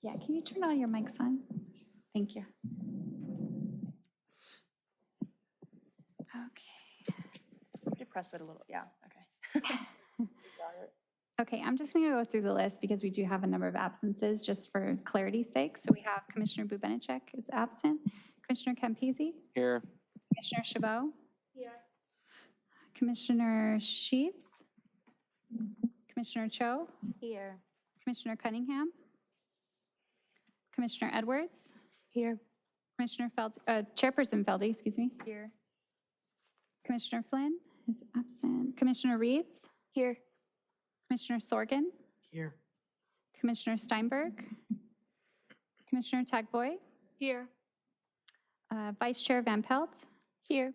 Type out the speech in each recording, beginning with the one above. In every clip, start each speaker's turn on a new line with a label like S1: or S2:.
S1: Yeah, can you turn all your mics on? Thank you. Okay.
S2: You could press it a little, yeah, okay. Got it.
S1: Okay, I'm just going to go through the list because we do have a number of absences just for clarity's sake. So we have Commissioner Bubenechek is absent, Commissioner Campisi,
S3: Here.
S1: Commissioner Chabot. Here. Commissioner Sheaves. Commissioner Cho.
S2: Here.
S1: Commissioner Cunningham. Commissioner Edwards.
S2: Here.
S1: Commissioner Chairperson Feldy, excuse me.
S2: Here.
S1: Commissioner Flynn is absent. Commissioner Reeds.
S2: Here.
S1: Commissioner Sorgan.
S3: Here.
S1: Commissioner Steinberg. Commissioner Tagvoy.
S2: Here.
S1: Vice Chair Van Pelt.
S2: Here.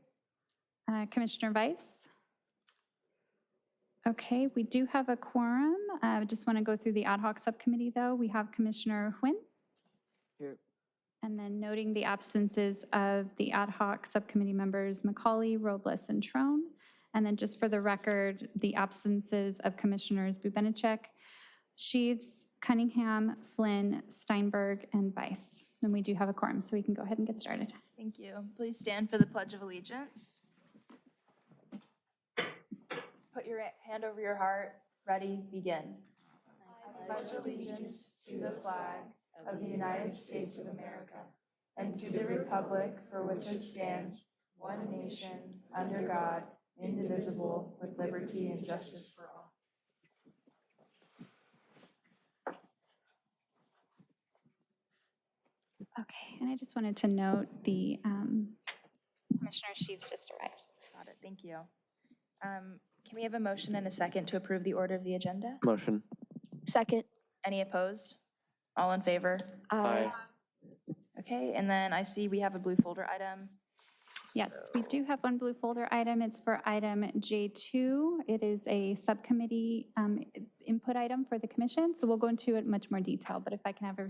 S1: Commissioner Weiss. Okay, we do have a quorum. I just want to go through the ad hoc subcommittee, though. We have Commissioner Huynh.
S3: Here.
S1: And then noting the absences of the ad hoc subcommittee members Macaulay, Robles, and Trone. And then just for the record, the absences of Commissioners Bubenechek, Sheaves, Cunningham, Flynn, Steinberg, and Weiss. And we do have a quorum, so we can go ahead and get started.
S2: Thank you. Please stand for the Pledge of Allegiance. Put your hand over your heart. Ready, begin. I pledge allegiance to the flag of the United States of America and to the republic for which it stands, one nation, under God, indivisible, with liberty and justice for all.
S1: Okay, and I just wanted to note the Commissioner Sheaves just arrived.
S2: Got it. Thank you. Can we have a motion and a second to approve the order of the agenda?
S3: Motion.
S4: Second.
S2: Any opposed? All in favor?
S3: Aye.
S2: Okay, and then I see we have a blue folder item.
S1: Yes, we do have one blue folder item. It's for item J2. It is a subcommittee input item for the commission, so we'll go into it in much more detail, but if I can have a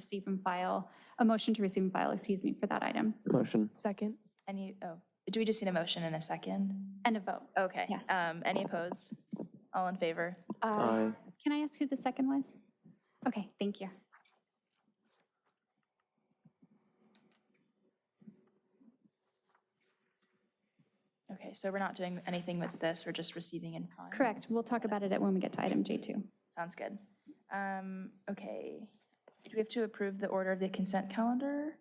S1: motion to receive and file, excuse me, for that item.
S3: Motion.
S4: Second.
S2: Do we just need a motion and a second?
S1: And a vote.
S2: Okay.
S1: Yes.
S2: Any opposed? All in favor?
S3: Aye.
S1: Can I ask who the second was? Okay, thank you.
S2: Okay, so we're not doing anything with this, we're just receiving and filing?
S1: Correct. We'll talk about it when we get to item J2.
S2: Sounds good. Okay, do we have to approve the order of the consent calendar?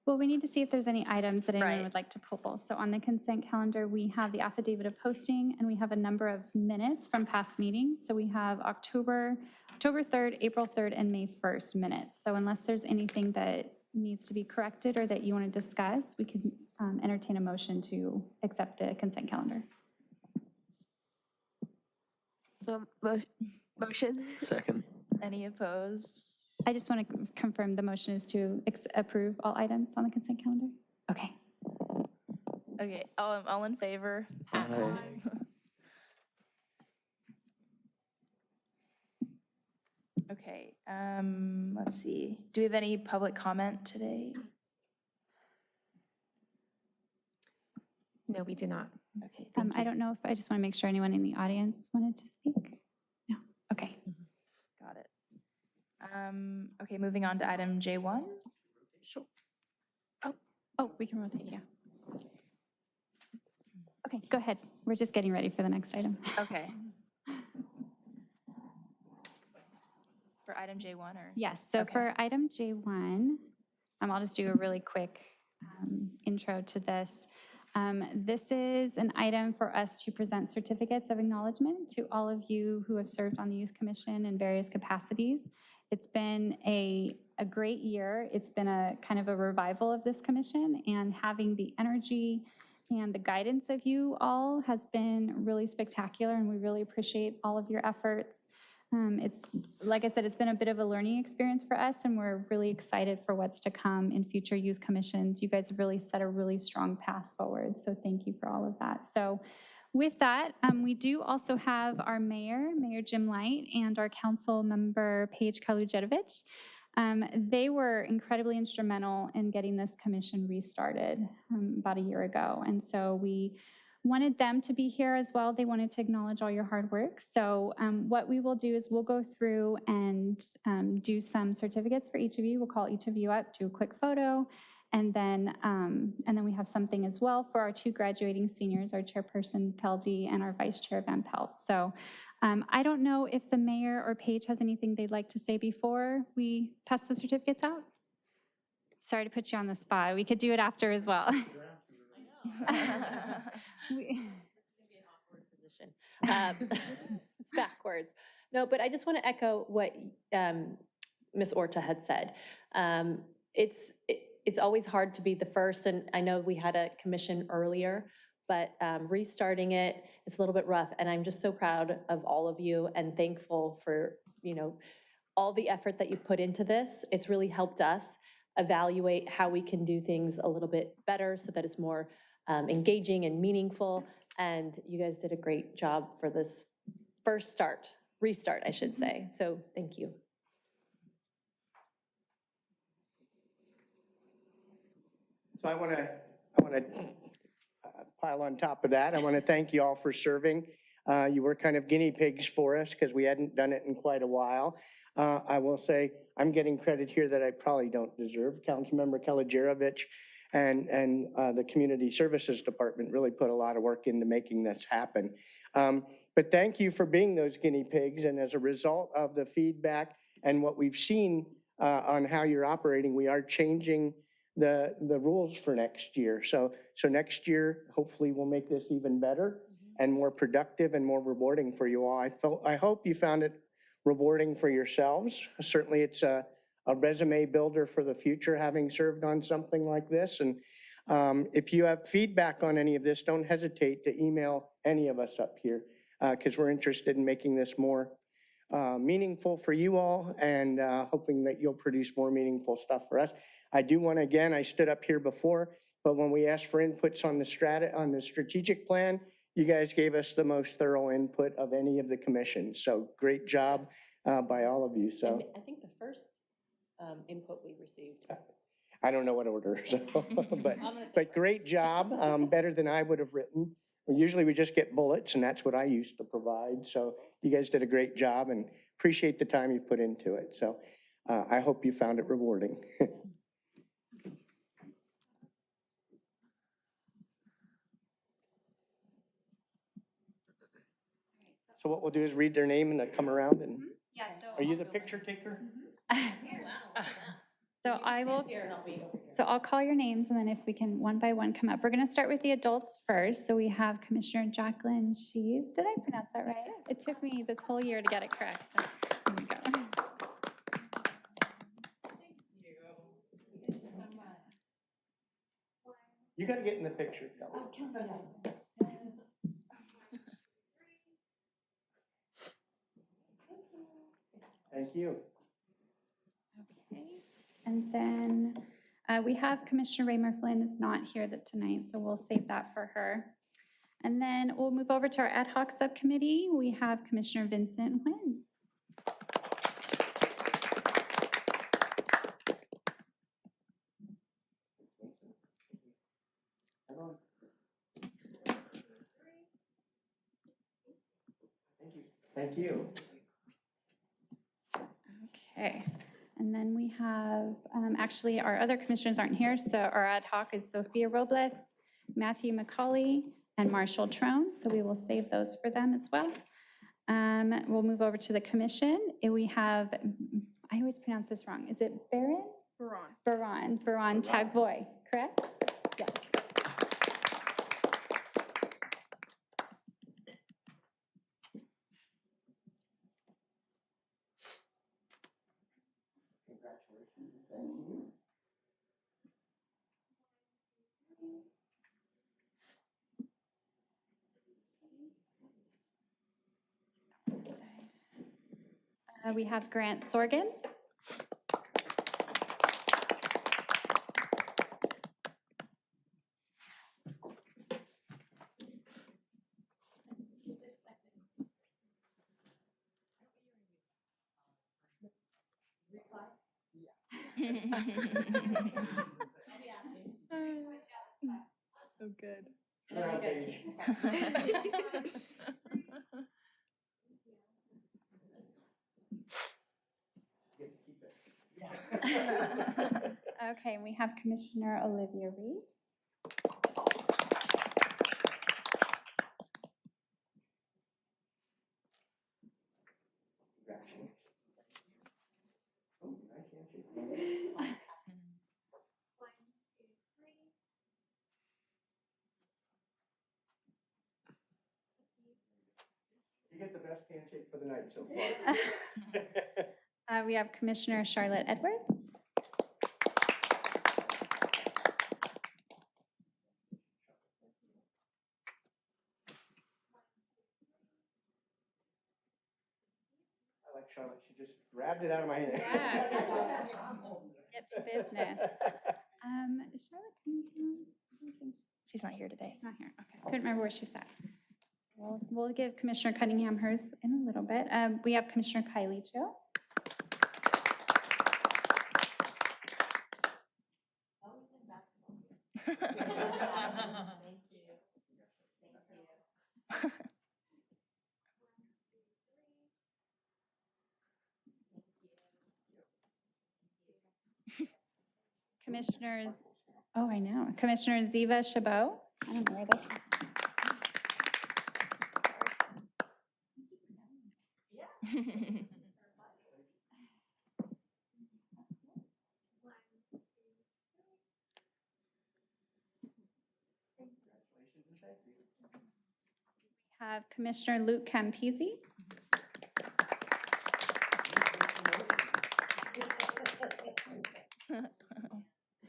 S1: Well, we need to see if there's any items that anyone
S2: Right.
S1: would like to pull. So on the consent calendar, we have the affidavit of posting, and we have a number of minutes from past meetings. So we have October 3rd, April 3rd, and May 1st minutes. So unless there's anything that needs to be corrected or that you want to discuss, we can entertain a motion to accept the consent calendar.
S4: Motion.
S3: Second.
S2: Any opposed?
S1: I just want to confirm the motion is to approve all items on the consent calendar. Okay.
S2: Okay, all in favor?
S3: Aye.
S2: Okay, let's see. Do we have any public comment today?
S4: No, we do not.
S2: Okay, thank you.
S1: I don't know if, I just want to make sure anyone in the audience wanted to speak. No, okay.
S2: Got it. Okay, moving on to item J1.
S4: Sure.
S1: Oh, we can rotate, yeah. Okay, go ahead. We're just getting ready for the next item.
S2: Okay. For item J1 or?
S1: Yes, so
S2: Okay.
S1: for item J1, I'll just do a really quick intro to this. This is an item for us to present certificates of acknowledgement to all of you who have served on the Youth Commission in various capacities. It's been a great year. It's been a kind of a revival of this commission, and having the energy and the guidance of you all has been really spectacular, and we really appreciate all of your efforts. It's, like I said, it's been a bit of a learning experience for us, and we're really excited for what's to come in future youth commissions. You guys have really set a really strong path forward, so thank you for all of that. So with that, we do also have our mayor, Mayor Jim Light, and our council member, Paige Kalujetovich. They were incredibly instrumental in getting this commission restarted about a year ago, and so we wanted them to be here as well. They wanted to acknowledge all your hard work. So what we will do is we'll go through and do some certificates for each of you. We'll call each of you up, do a quick photo, and then we have something as well for our 2 graduating seniors, our chairperson Peldy and our vice chair Van Pelt. So I don't know if the mayor or Paige has anything they'd like to say before we pass the certificates out. Sorry to put you on the spot. We could do it after as well. We-
S3: It's backwards. No, but I just want to echo what Ms. Orta had said. It's always hard to be the first, and I know we had a commission earlier, but restarting it, it's a little bit rough, and I'm just so proud of all of you and thankful for, all the effort that you put into this. It's really helped us evaluate how we can do things a little bit better so that it's more engaging and meaningful. And you guys did a great job for this first restart, I should say. So thank you.
S5: So I want to pile on top of that. I want to thank you all for serving. You were kind of guinea pigs for us because we hadn't done it in quite a while. I will say I'm getting credit here that I probably don't deserve. Councilmember Kalajerovich and the Community Services Department really put a lot of work into making this happen. But thank you for being those guinea pigs. And as a result of the feedback and what we've seen on how you're operating, we are changing the rules for next year. So next year, hopefully we'll make this even better and more productive and more rewarding for you all. I hope you found it rewarding for yourselves. Certainly it's a resume builder for the future, having served on something like this. And if you have feedback on any of this, don't hesitate to email any of us up here because we're interested in making this more meaningful for you all and hoping that you'll produce more meaningful stuff for us. I do want to, again, I stood up here before, but when we asked for inputs on the strategic plan, you guys gave us the most thorough input of any of the commissions. So great job by all of you. So
S3: And I think the first input we received.
S5: I don't know what order, so, but great job, better than I would have written. Usually we just get bullets and that's what I used to provide. So you guys did a great job and appreciate the time you put into it. So I hope you found it rewarding. So what we'll do is read their name and they'll come around and,
S1: Yeah,
S5: are you the picture taker?
S1: So I'll call your names and then if we can one by one come up. We're going to start with the adults first. So we have Commissioner Jacqueline Sheaves. Did I pronounce that right? It took me this whole year to get it correct. So here we go.
S5: You got to get in the picture, Kelly. Thank you.
S1: Okay. And then we have Commissioner Raymer Flynn is not here tonight, so we'll save that for her. And then we'll move over to our ad hoc subcommittee. We have Commissioner Vincent Nguyen.
S5: Thank you.
S1: Okay. And then we have, actually, our other commissioners aren't here, so our ad hoc is Sophia Robles, Matthew McCauley, and Marshall Trone, so we will save those for them as well. We'll move over to the commission. We have, I always pronounce this wrong. Is it Baron? Baron Tagvoy, correct? Yes. We have Grant Sorgan.
S2: So good.
S5: They're on page.
S1: Okay, we have Commissioner Olivia Reed.
S5: Oh, nice handshake. You get the best handshake for the night so far.
S1: We have Commissioner Charlotte Edwards.
S5: I like Charlotte, she just grabbed it out of my hand.
S1: Yes. Get to business. Is Charlotte coming down?
S2: She's not here today.
S1: She's not here. Okay, couldn't remember where she sat. We'll give Commissioner Cunningham hers in a little bit. We have Commissioner Kylie Cho. Commissioners, oh, I know. Commissioner Ziva Chabot. I don't know where this is.
S5: Congratulations and thank you.
S1: Have Commissioner Luke Campisi.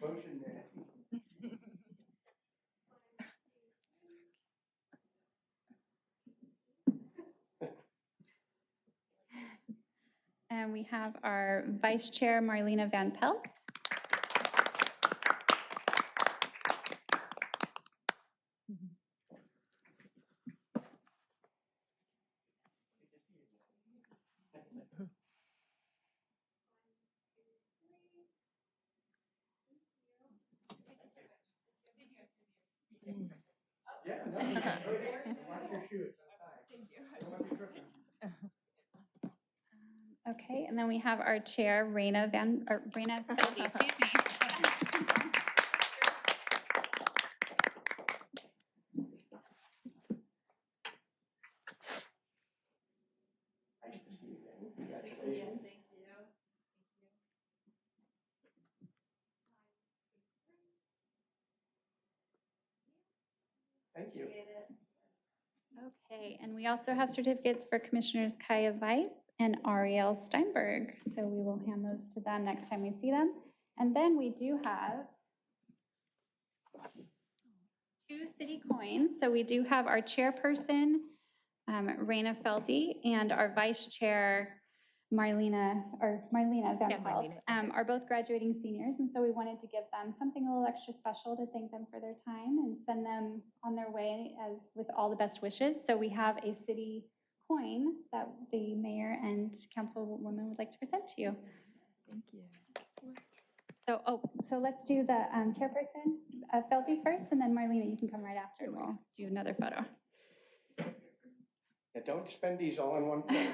S5: Motion there.
S1: And we have our Vice Chair, Marlena Van Pelt.
S5: Yeah, no, go ahead. Watch your shoes. Thank you. Don't want you tripping.
S1: Okay, and then we have our Chair, Raina Feldy, excuse me.
S5: Nice to see you again. Congratulations. Thank you.
S1: Okay, and we also have certificates for Commissioners Kaya Weiss and Ariel Steinberg. So we will hand those to them next time we see them. And then we do have 2 city coins. So we do have our chairperson, Raina Feldy, and our vice chair, Marlena Van Pelt, are both graduating seniors. And so we wanted to give them something a little extra special to thank them for their time and send them on their way as with all the best wishes. So we have a city coin that the mayor and councilwoman would like to present to you.
S2: Thank you.
S1: So let's do the chairperson, Feldy first, and then Marlena, you can come right after and we'll do another photo.
S5: Now, don't spend these all in one place.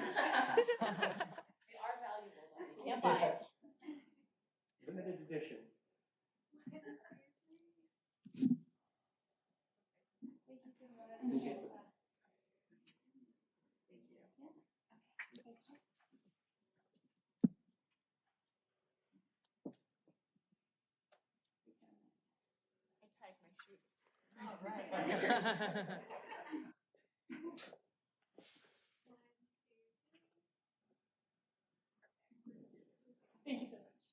S3: Can't buy it.
S5: Yes. Limited edition.
S2: Thank you so much.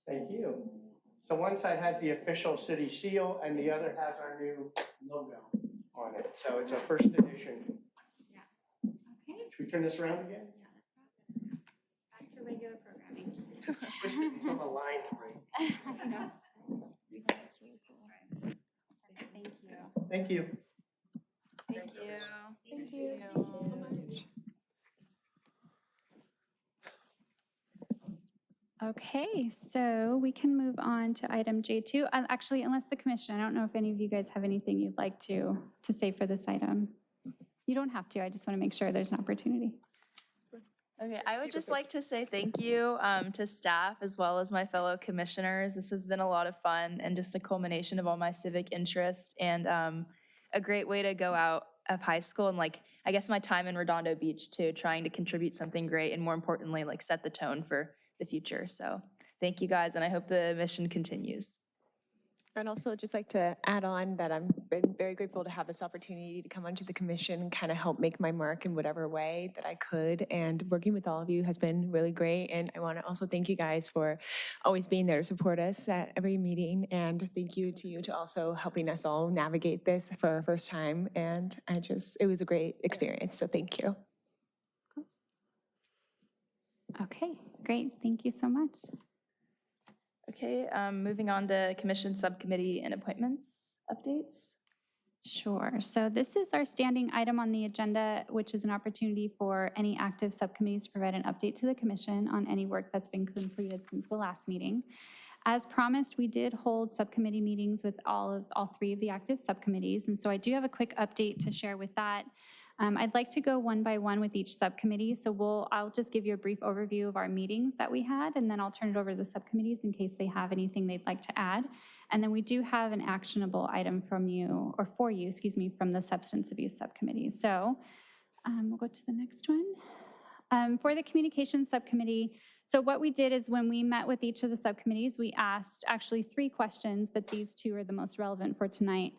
S5: Thank you. So one side has the official city seal and the other has our new logo on it. So it's a first edition.
S1: Okay,
S5: Should we turn this around again?
S1: back to regular programming.
S5: Twist it from a line frame.
S2: That's really cool.
S1: Thank you.
S5: Thank you.
S2: Thank you.
S4: Thank you.
S2: so much.
S1: Okay, so we can move on to item J2. Actually, unless the commission, I don't know if any of you guys have anything you'd like to say for this item. You don't have to, I just want to make sure there's an opportunity.
S2: Okay, I would just like to say thank you to staff as well as my fellow commissioners. This has been a lot of fun and just a culmination of all my civic interest and a great way to go out of high school and like, I guess my time in Redondo Beach too, trying to contribute something great and more importantly, like set the tone for the future. So thank you guys and I hope the mission continues.
S6: I'd also just like to add on that I'm been very grateful to have this opportunity to come onto the commission and kind of help make my mark in whatever way that I could. And working with all of you has been really great. And I want to also thank you guys for always being there to support us at every meeting. And thank you to also helping us all navigate this for our first time. And it was a great experience. So thank you.
S1: Okay, great, thank you so much.
S2: Okay, moving on to commission subcommittee and appointments updates.
S1: Sure, so this is our standing item on the agenda, which is an opportunity for any active subcommittees to provide an update to the commission on any work that's been completed since the last meeting. As promised, we did hold subcommittee meetings with all three of the active subcommittees, and so I do have a quick update to share with that. I'd like to go one by one with each subcommittee, so I'll just give you a brief overview of our meetings that we had, and then I'll turn it over to the subcommittees in case they have anything they'd like to add. And then we do have an actionable item from you, or for you, excuse me, from the substance abuse subcommittee. So we'll go to the next one. For the communications subcommittee, so what we did is when we met with each of the subcommittees, we asked actually 3 questions, but these 2 are the most relevant for tonight.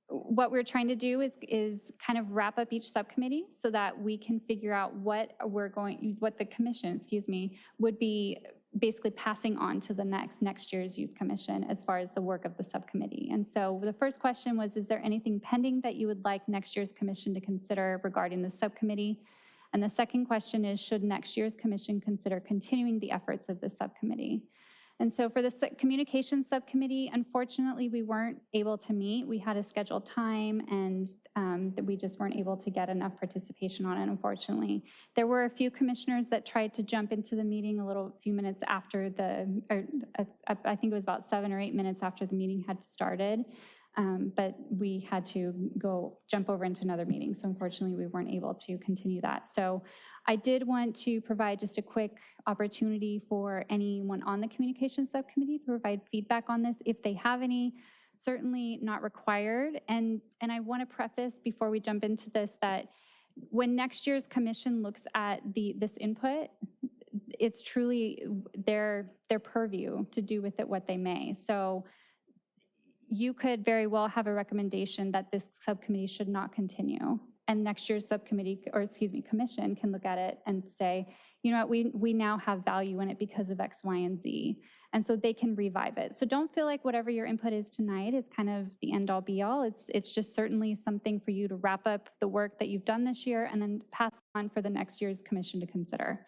S1: What we're trying to do is kind of wrap up each subcommittee so that we can figure out what the commission, excuse me, would be basically passing on to the next year's youth commission as far as the work of the subcommittee. And so the first question was, is there anything pending that you would like next year's commission to consider regarding the subcommittee? And the second question is, should next year's commission consider continuing the efforts of the subcommittee? And so for the communications subcommittee, unfortunately, we weren't able to meet. We had a scheduled time and we just weren't able to get enough participation on it, unfortunately. There were a few commissioners that tried to jump into the meeting a few minutes after I think it was about 7 or 8 minutes after the meeting had started. But we had to jump over into another meeting. So unfortunately, we weren't able to continue that. So I did want to provide just a quick opportunity for anyone on the communications subcommittee to provide feedback on this if they have any. Certainly not required. And I want to preface before we jump into this that when next year's commission looks at this input, it's truly their purview to do with it what they may. So you could very well have a recommendation that this subcommittee should not continue. And next year's commission can look at it and say, you know what, we now have value in it because of X, Y, and Z. And so they can revive it. So don't feel like whatever your input is tonight is kind of the end all be all. It's just certainly something for you to wrap up the work that you've done this year and then pass on for the next year's commission to consider.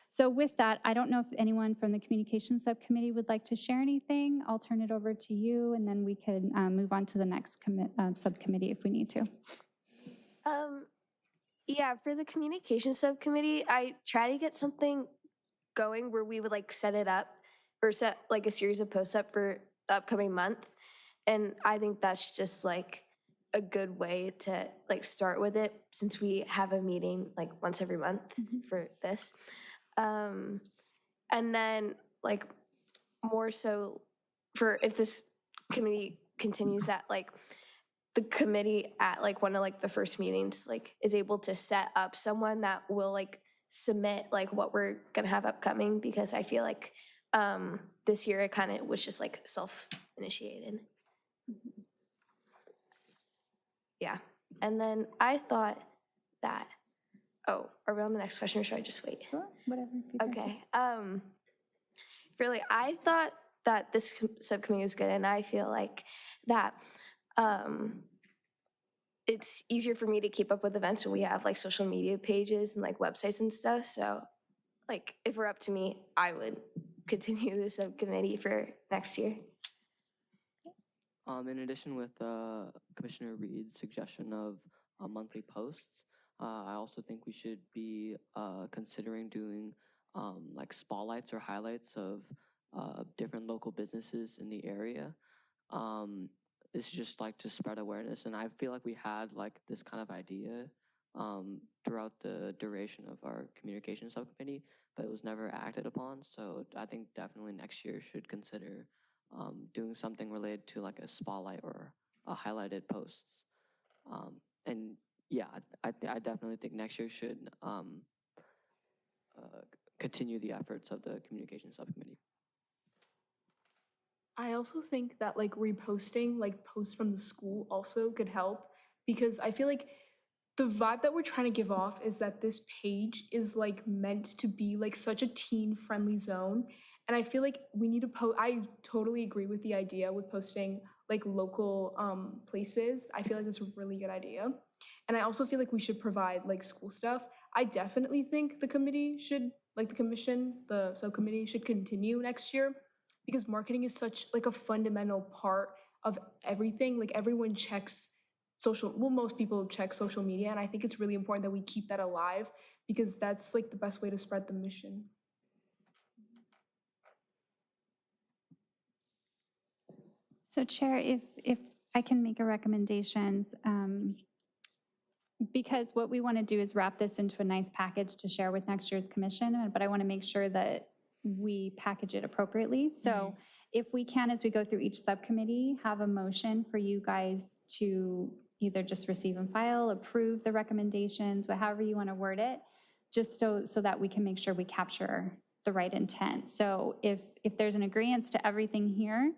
S1: So with that, I don't know if anyone from the communications subcommittee would like to share anything. I'll turn it over to you, and then we can move on to the next subcommittee if we need to.
S4: Yeah, for the communications subcommittee, I try to get something going where we would like set it up or set like a series of posts up for the upcoming month. And I think that's just like a good way to like start with it since we have a meeting like once every month for this. And then like more so for if this committee continues that, like the committee at like one of like the first meetings like is able to set up someone that will like submit like what we're gonna have upcoming, because I feel like this year it kind of was just like self-initiated. Yeah, and then I thought that, oh, are we on the next question or should I just wait?
S1: Sure, whatever.
S4: Okay. Really, I thought that this subcommittee was good, and I feel like that it's easier for me to keep up with events when we have like social media pages and like websites and stuff. So like if we're up to me, I would continue the subcommittee for next year.
S7: In addition, with Commissioner Reed's suggestion of monthly posts, I also think we should be considering doing like spotlights or highlights of different local businesses in the area. It's just like to spread awareness, and I feel like we had like this kind of idea throughout the duration of our communication subcommittee, but it was never acted upon. So I think definitely next year should consider doing something related to like a spotlight or a highlighted posts. And yeah, I definitely think next year should continue the efforts of the communication subcommittee.
S8: I also think that like reposting like posts from the school also could help, because I feel like the vibe that we're trying to give off is that this page is like meant to be like such a teen friendly zone. And I feel like we need to post. I totally agree with the idea with posting like local places. I feel like that's a really good idea. And I also feel like we should provide like school stuff. I definitely think the committee should, like the commission, the subcommittee should continue next year, because marketing is such like a fundamental part of everything. Like everyone checks most people check social media, and I think it's really important that we keep that alive, because that's like the best way to spread the mission.
S1: So Chair, if I can make a recommendations, because what we want to do is wrap this into a nice package to share with next year's commission, but I want to make sure that we package it appropriately. So if we can, as we go through each subcommittee, have a motion for you guys to either just receive and file, approve the recommendations, however you want to word it, just so that we can make sure we capture the right intent. So if there's an agreement to everything here,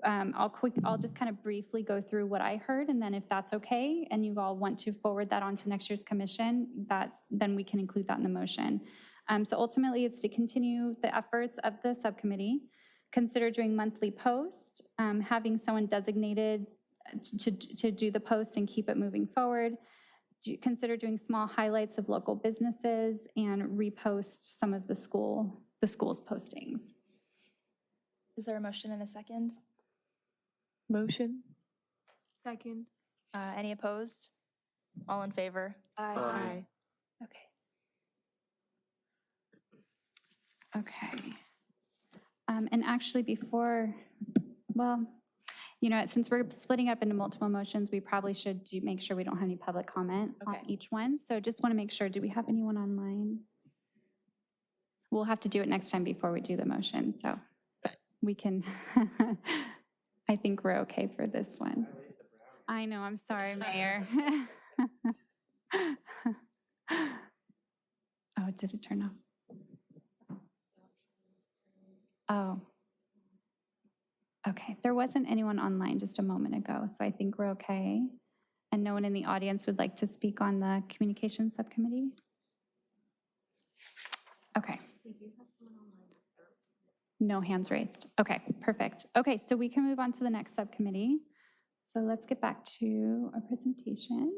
S1: I'll just kind of briefly go through what I heard, and then if that's okay, and you all want to forward that on to next year's commission, then we can include that in the motion. So ultimately, it's to continue the efforts of the subcommittee, consider doing monthly post, having someone designated to do the post and keep it moving forward, consider doing small highlights of local businesses, and repost some of the school's postings.
S2: Is there a motion and a second?
S6: Motion?
S8: Second.
S2: Any opposed? All in favor?
S6: Aye.
S2: Okay.
S1: Okay. And actually since we're splitting up into multiple motions, we probably should make sure we don't have any public comment on
S2: Okay.
S1: each one. So just want to make sure, do we have anyone online? We'll have to do it next time before we do the motion, so, but we can, I think we're okay for this one. I know, I'm sorry, Mayor. Oh, did it turn off? Oh. Okay, there wasn't anyone online just a moment ago, so I think we're okay. And no one in the audience would like to speak on the communications subcommittee? Okay.
S8: We do have someone online.
S1: No hands raised. Okay, perfect. Okay, so we can move on to the next subcommittee. So let's get back to our presentation.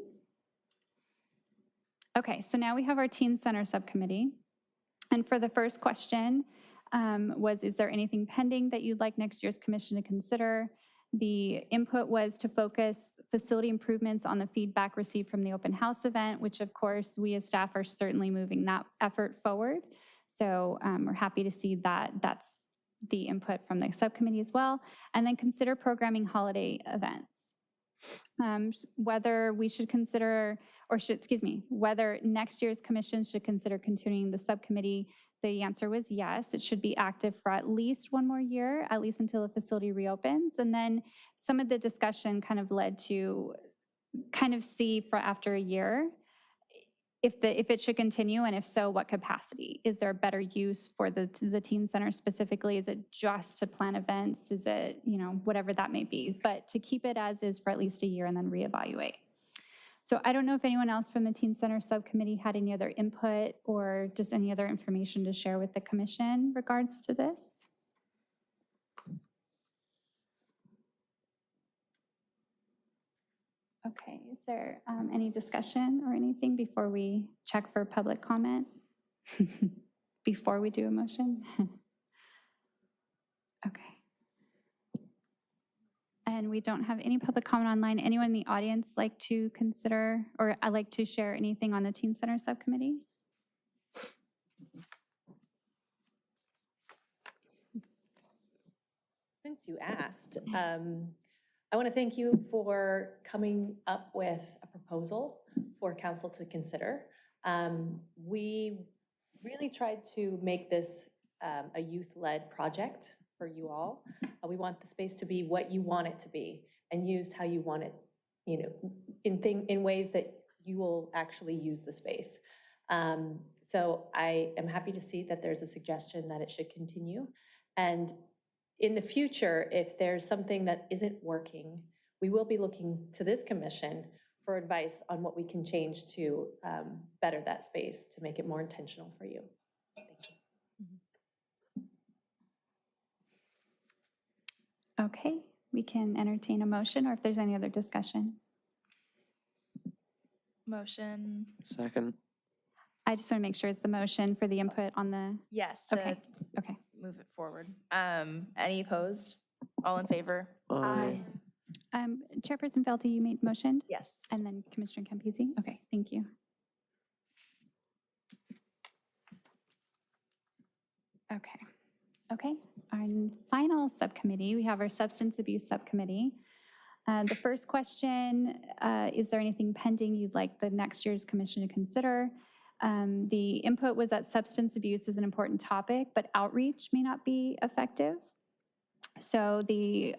S1: Okay, so now we have our Teen Center Subcommittee. And for the first question is there anything pending that you'd like next year's commission to consider? The input was to focus facility improvements on the feedback received from the open house event, which of course we as staff are certainly moving that effort forward. So we're happy to see that that's the input from the subcommittee as well. And then consider programming holiday events. Whether we should consider, whether next year's commission should consider continuing the subcommittee, the answer was yes. It should be active for at least one more year, at least until the facility reopens. And then some of the discussion kind of led to kind of see for after a year if it should continue, and if so, what capacity? Is there a better use for the teen center specifically? Is it just to plan events? Is it, whatever that may be, but to keep it as is for at least a year and then reevaluate. So I don't know if anyone else from the Teen Center Subcommittee had any other input or just any other information to share with the commission regards to this. Okay, is there any discussion or anything before we check for public comment? Before we do a motion? Okay. And we don't have any public comment online. Anyone in the audience like to consider, or I'd like to share anything on the Teen Center Subcommittee?
S3: Since you asked, I want to thank you for coming up with a proposal for council to consider. We really tried to make this a youth-led project for you all. We want the space to be what you want it to be and used how you want it, you know, in ways that you will actually use the space. So I am happy to see that there's a suggestion that it should continue. And in the future, if there's something that isn't working, we will be looking to this commission for advice on what we can change to better that space, to make it more intentional for you. Thank you.
S1: Okay, we can entertain a motion, or if there's any other discussion.
S2: Motion,
S7: Second.
S1: I just want to make sure it's the motion for the input on the,
S2: yes,
S1: okay,
S2: to
S1: okay.
S2: move it forward. Any opposed? All in favor?
S1: Chairperson Felty, you made motioned?
S2: Yes.
S1: And then Commissioner Campisi? Okay, thank you. Okay, our final subcommittee, we have our Substance Abuse Subcommittee. The first question, is there anything pending you'd like the next year's commission to consider? The input was that substance abuse is an important topic, but outreach may not be effective. So the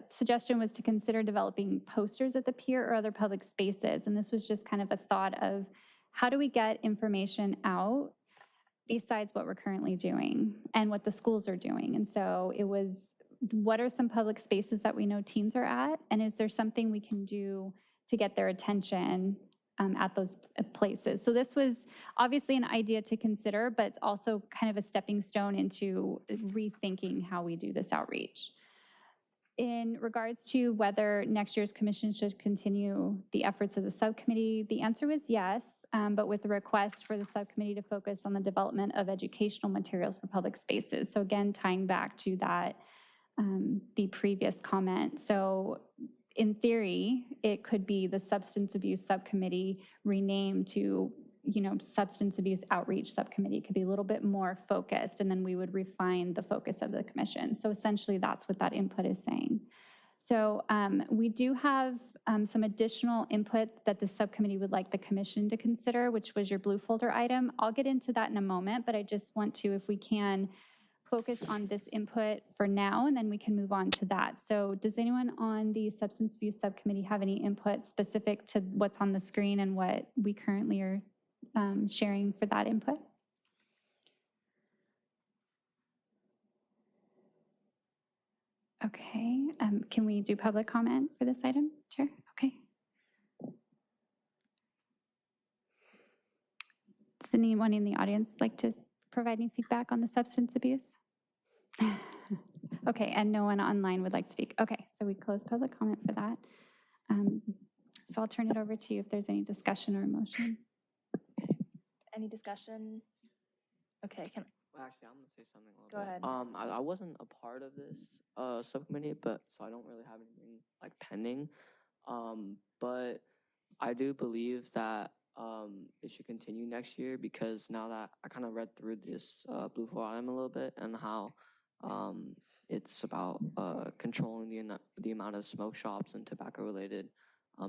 S1: suggestion was to consider developing posters at the pier or other public spaces. And this was just kind of a thought of how do we get information out besides what we're currently doing and what the schools are doing. And so it was, what are some public spaces that we know teens are at? And is there something we can do to get their attention at those places? So this was obviously an idea to consider, but also kind of a stepping stone into rethinking how we do this outreach. In regards to whether next year's commission should continue the efforts of the subcommittee, the answer was yes, but with the request for the subcommittee to focus on the development of educational materials for public spaces. So again, tying back to that, the previous comment. So in theory, it could be the substance abuse subcommittee renamed to, you know, substance abuse outreach subcommittee. It could be a little bit more focused, and then we would refine the focus of the commission. So essentially that's what that input is saying. So we do have some additional input that the subcommittee would like the commission to consider, which was your blue folder item. I'll get into that in a moment, but I just want to, if we can, focus on this input for now, and then we can move on to that. So does anyone on the substance abuse subcommittee have any input specific to what's on the screen and what we currently are sharing for that input? Okay, can we do public comment for this item, Chair? Okay. Does anyone in the audience like to provide any feedback on the substance abuse? Okay, and no one online would like to speak. Okay, so we close public comment for that. So I'll turn it over to you if there's any discussion or motion.
S2: Any discussion? Okay,
S7: Well, actually, I'm gonna say something a little
S2: Go
S7: bit.
S2: ahead.
S7: I wasn't a part of this subcommittee, but so I don't really have anything like pending. But I do believe that it should continue next year, because now that I kind of read through this blue folder item a little bit and how it's about controlling the amount of smoke shops and tobacco-related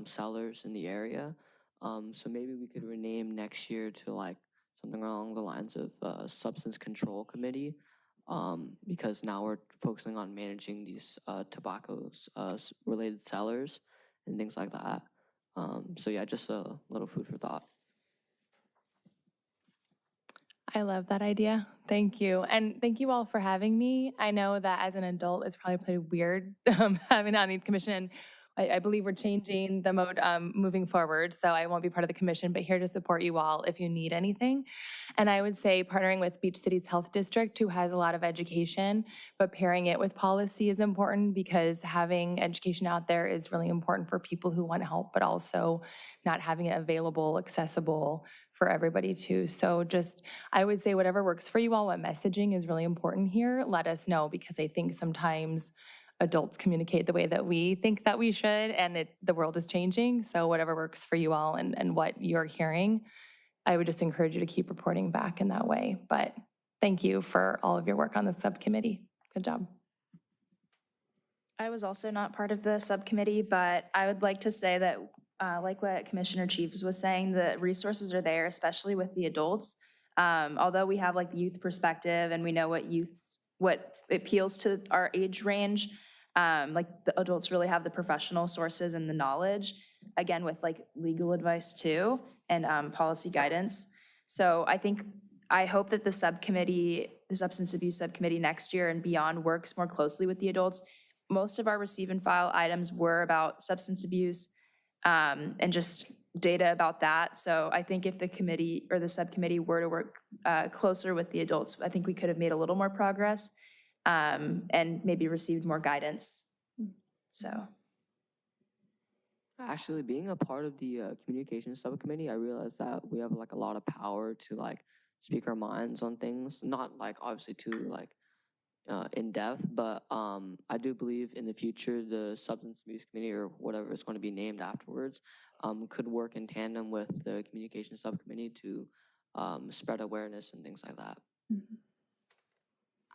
S7: sellers in the area. So maybe we could rename next year to like something along the lines of Substance Control Committee, because now we're focusing on managing these tobacco-related sellers and things like that. So yeah, just a little food for thought.
S9: I love that idea. Thank you. And thank you all for having me. I know that as an adult, it's probably pretty weird having on the commission. I believe we're changing the mode moving forward, so I won't be part of the commission, but here to support you all if you need anything. And I would say partnering with Beach Cities Health District, who has a lot of education, but pairing it with policy is important, because having education out there is really important for people who want help, but also not having it available, accessible for everybody too. So just, I would say whatever works for you all, what messaging is really important here, let us know, because I think sometimes adults communicate the way that we think that we should, and the world is changing. So whatever works for you all and what you're hearing, I would just encourage you to keep reporting back in that way. But thank you for all of your work on the subcommittee. Good job.
S2: I was also not part of the subcommittee, but I would like to say that, like what Commissioner Cheeves was saying, the resources are there, especially with the adults. Although we have like the youth perspective and we know what appeals to our age range, like the adults really have the professional sources and the knowledge, again, with like legal advice too, and policy guidance. So I hope that the subcommittee, the substance abuse subcommittee next year and beyond works more closely with the adults. Most of our receive and file items were about substance abuse and just data about that. So I think if the committee or the subcommittee were to work closer with the adults, I think we could have made a little more progress and maybe received more guidance. So.
S7: Actually, being a part of the communications subcommittee, I realized that we have like a lot of power to like speak our minds on things, not like obviously too like in depth, but I do believe in the future the substance abuse committee or whatever it's going to be named afterwards could work in tandem with the communications subcommittee to spread awareness and things like that.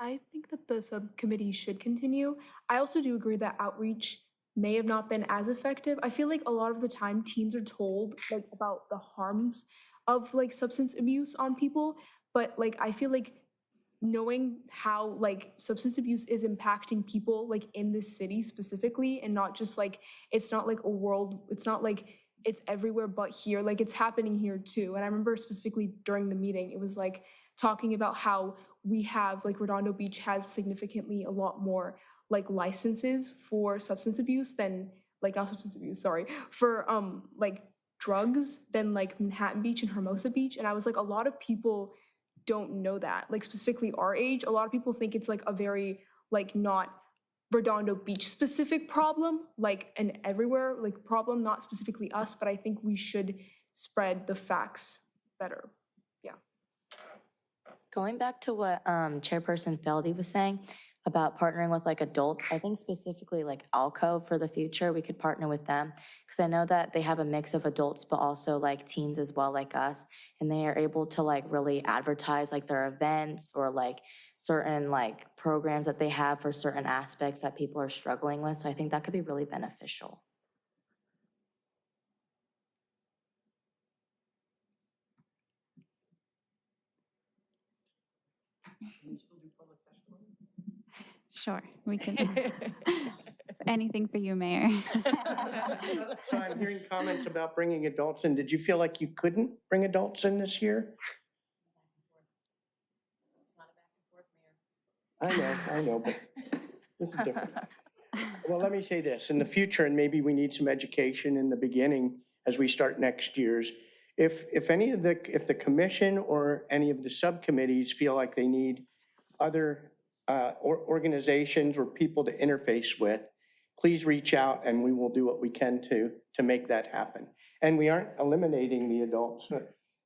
S8: I think that the subcommittee should continue. I also do agree that outreach may have not been as effective. I feel like a lot of the time teens are told like about the harms of like substance abuse on people, but like I feel like knowing how like substance abuse is impacting people like in this city specifically and not just like it's not like a world, it's not like it's everywhere but here, like it's happening here too. And I remember specifically during the meeting it was like talking about how we have like Redondo Beach has significantly a lot more like licenses for substance abuse than like not substance abuse, sorry, for like drugs than like Manhattan Beach and Hermosa Beach. And I was like, a lot of people don't know that, like specifically our age. A lot of people think it's like a very like not Redondo Beach specific problem, like an everywhere like problem, not specifically us, but I think we should spread the facts better. Yeah.
S10: Going back to what Chairperson Feldy was saying about partnering with like adults, I think specifically like Alcove for the future, we could partner with them. Because I know that they have a mix of adults, but also like teens as well, like us. And they are able to like really advertise like their events or like certain like programs that they have for certain aspects that people are struggling with. So I think that could be really beneficial.
S1: Sure, we can. Anything for you, Mayor.
S5: So I'm hearing comments about bringing adults in. Did you feel like you couldn't bring adults in this year? I know, but this is different. Well, let me say this, in the future, and maybe we need some education in the beginning as we start next year's, if the commission or any of the subcommittees feel like they need other organizations or people to interface with, please reach out and we will do what we can to make that happen. And we aren't eliminating the adults.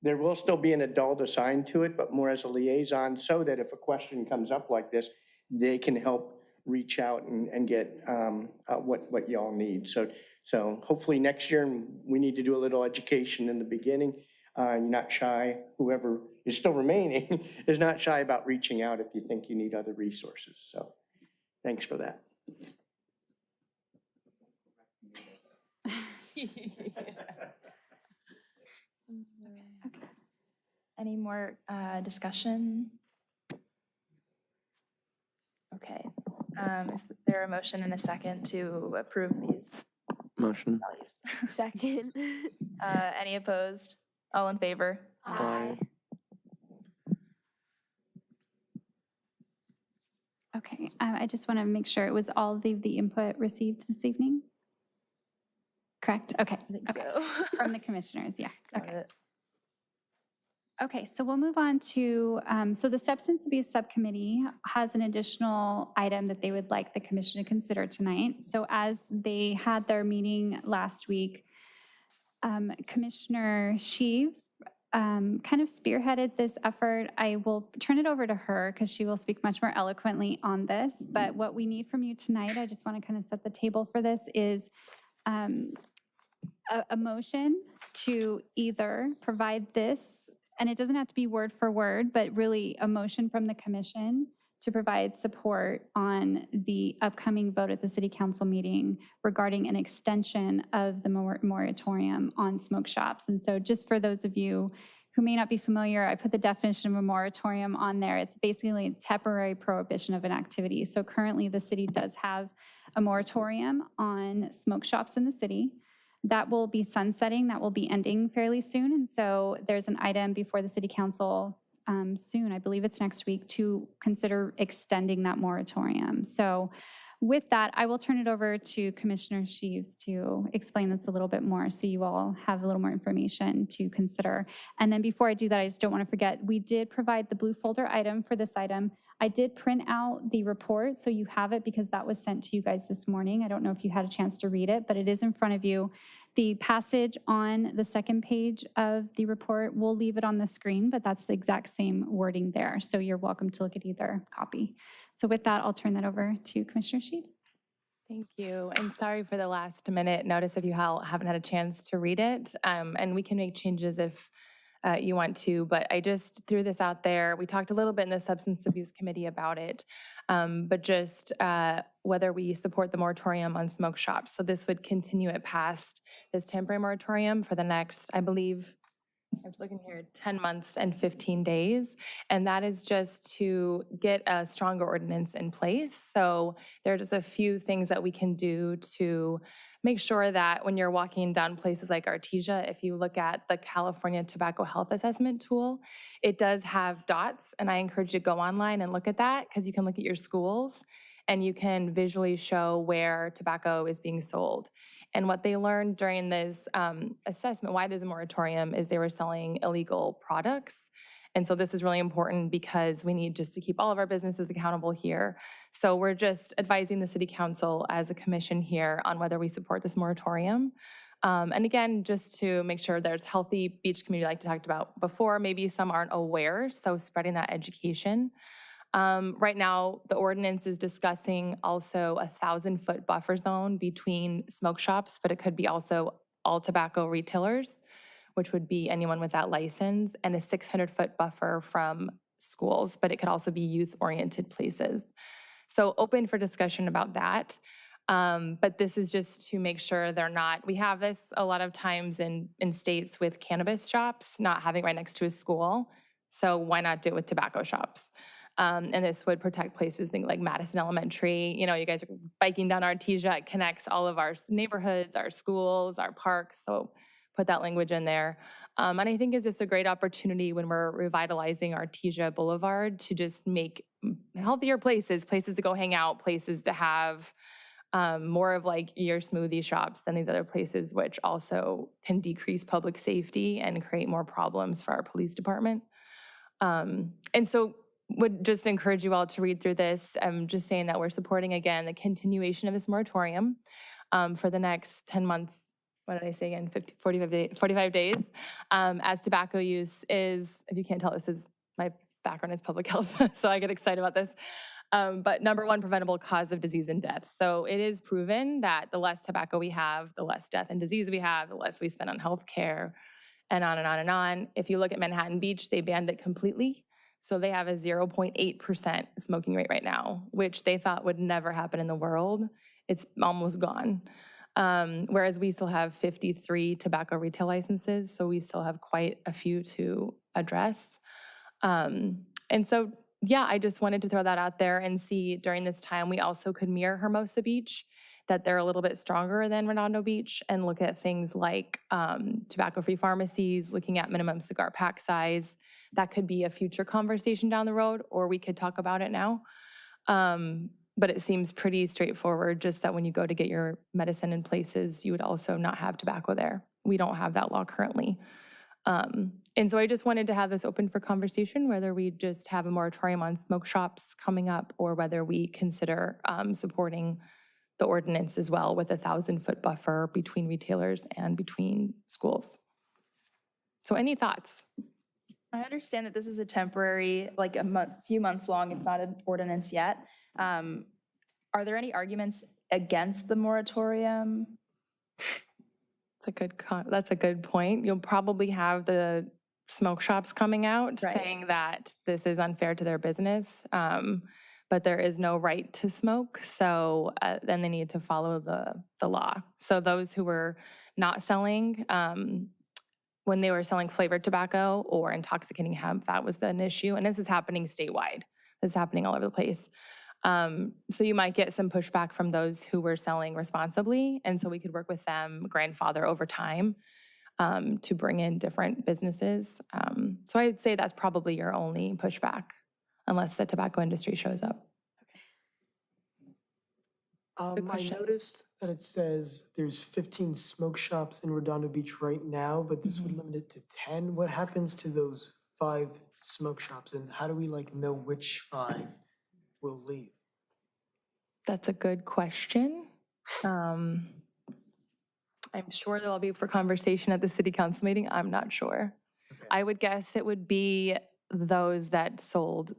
S5: There will still be an adult assigned to it, but more as a liaison so that if a question comes up like this, they can help reach out and get what y'all need. So hopefully next year, and we need to do a little education in the beginning. You're not shy, whoever is still remaining is not shy about reaching out if you think you need other resources. So thanks for that.
S2: Any more discussion? Okay. Is there a motion and a second to approve these
S7: Motion.
S2: values?
S4: Second.
S2: Any opposed? All in favor?
S7: Aye.
S1: Okay, I just want to make sure it was all the input received this evening? Correct? Okay.
S2: I think
S1: Okay.
S2: so.
S1: From the commissioners, yes.
S2: Got
S1: Okay.
S2: it.
S1: Okay, so we'll move on to, so the Substance Abuse Subcommittee has an additional item that they would like the commission to consider tonight. So as they had their meeting last week, Commissioner Sheaves kind of spearheaded this effort. I will turn it over to her because she will speak much more eloquently on this. But what we need from you tonight, I just want to kind of set the table for this, is a motion to either provide this, and it doesn't have to be word for word, but really a motion from the commission to provide support on the upcoming vote at the city council meeting regarding an extension of the moratorium on smoke shops. And so just for those of you who may not be familiar, I put the definition of a moratorium on there. It's basically a temporary prohibition of an activity. So currently the city does have a moratorium on smoke shops in the city. That will be sunsetting, that will be ending fairly soon. And so there's an item before the city council soon, I believe it's next week, to consider extending that moratorium. So with that, I will turn it over to Commissioner Sheaves to explain this a little bit more so you all have a little more information to consider. And then before I do that, I just don't want to forget, we did provide the blue folder item for this item. I did print out the report, so you have it because that was sent to you guys this morning. I don't know if you had a chance to read it, but it is in front of you. The passage on the second page of the report, we'll leave it on the screen, but that's the exact same wording there. So you're welcome to look at either copy. So with that, I'll turn that over to Commissioner Sheaves.
S9: Thank you. And sorry for the last minute notice if you haven't had a chance to read it. And we can make changes if you want to, but I just threw this out there. We talked a little bit in the Substance Abuse Committee about it, but just whether we support the moratorium on smoke shops. So this would continue it past this temporary moratorium for the next, I believe, I'm looking here, 10 months and 15 days. And that is just to get a stronger ordinance in place. So there are just a few things that we can do to make sure that when you're walking down places like Artesia, if you look at the California Tobacco Health Assessment tool, it does have dots. And I encourage you to go online and look at that because you can look at your schools and you can visually show where tobacco is being sold. And what they learned during this assessment, why there's a moratorium, is they were selling illegal products. And so this is really important because we need just to keep all of our businesses accountable here. So we're just advising the city council as a commission here on whether we support this moratorium. And again, just to make sure there's healthy beach community like I talked about before, maybe some aren't aware, so spreading that education. Right now, the ordinance is discussing also a 1,000-foot buffer zone between smoke shops, but it could be also all tobacco retailers, which would be anyone with that license, and a 600-foot buffer from schools, but it could also be youth-oriented places. So open for discussion about that. But this is just to make sure they're not, we have this a lot of times in states with cannabis shops, not having right next to a school. So why not do it with tobacco shops? And this would protect places, think like Madison Elementary. You know, you guys are biking down Artesia. It connects all of our neighborhoods, our schools, our parks. So put that language in there. And I think it's just a great opportunity when we're revitalizing Artesia Boulevard to just make healthier places, places to go hang out, places to have more of like your smoothie shops than these other places, which also can decrease public safety and create more problems for our police department. And so would just encourage you all to read through this. I'm just saying that we're supporting, again, the continuation of this moratorium for the next 10 months. What did I say again? 45 days. As tobacco use is, if you can't tell, this is, my background is public health, so I get excited about this. But number one preventable cause of disease and death. So it is proven that the less tobacco we have, the less death and disease we have, the less we spend on healthcare, and on and on and on. If you look at Manhattan Beach, they banned it completely. So they have a 0.8% smoking rate right now, which they thought would never happen in the world. It's almost gone. Whereas we still have 53 tobacco retail licenses, so we still have quite a few to address. And so, yeah, I just wanted to throw that out there and see during this time, we also could mirror Hermosa Beach, that they're a little bit stronger than Redondo Beach, and look at things like tobacco-free pharmacies, looking at minimum cigar pack size. That could be a future conversation down the road, or we could talk about it now. But it seems pretty straightforward, just that when you go to get your medicine in places, you would also not have tobacco there. We don't have that law currently. And so I just wanted to have this open for conversation, whether we just have a moratorium on smoke shops coming up, or whether we consider supporting the ordinance as well with a 1,000-foot buffer between retailers and between schools. So any thoughts?
S2: I understand that this is a temporary, like few months long, it's not an ordinance yet. Are there any arguments against the moratorium?
S9: That's a good point. You'll probably have the smoke shops coming out
S2: Right.
S9: saying that this is unfair to their business. but there is no right to smoke. So then they need to follow the law. So those who were not selling, when they were selling flavored tobacco or intoxicating hemp, that was an issue. And this is happening statewide. This is happening all over the place. So you might get some pushback from those who were selling responsibly. And so we could work with them, grandfather over time, to bring in different businesses. So I'd say that's probably your only pushback, unless the tobacco industry shows up.
S11: I
S9: question.
S11: noticed that it says there's 15 smoke shops in Redondo Beach right now, but this would limit it to 10. What happens to those 5 smoke shops, and how do we know which 5 will leave?
S9: That's a good question. I'm sure they'll be for conversation at the city council meeting. I'm not sure.
S11: Okay.
S9: I would guess it would be those that sold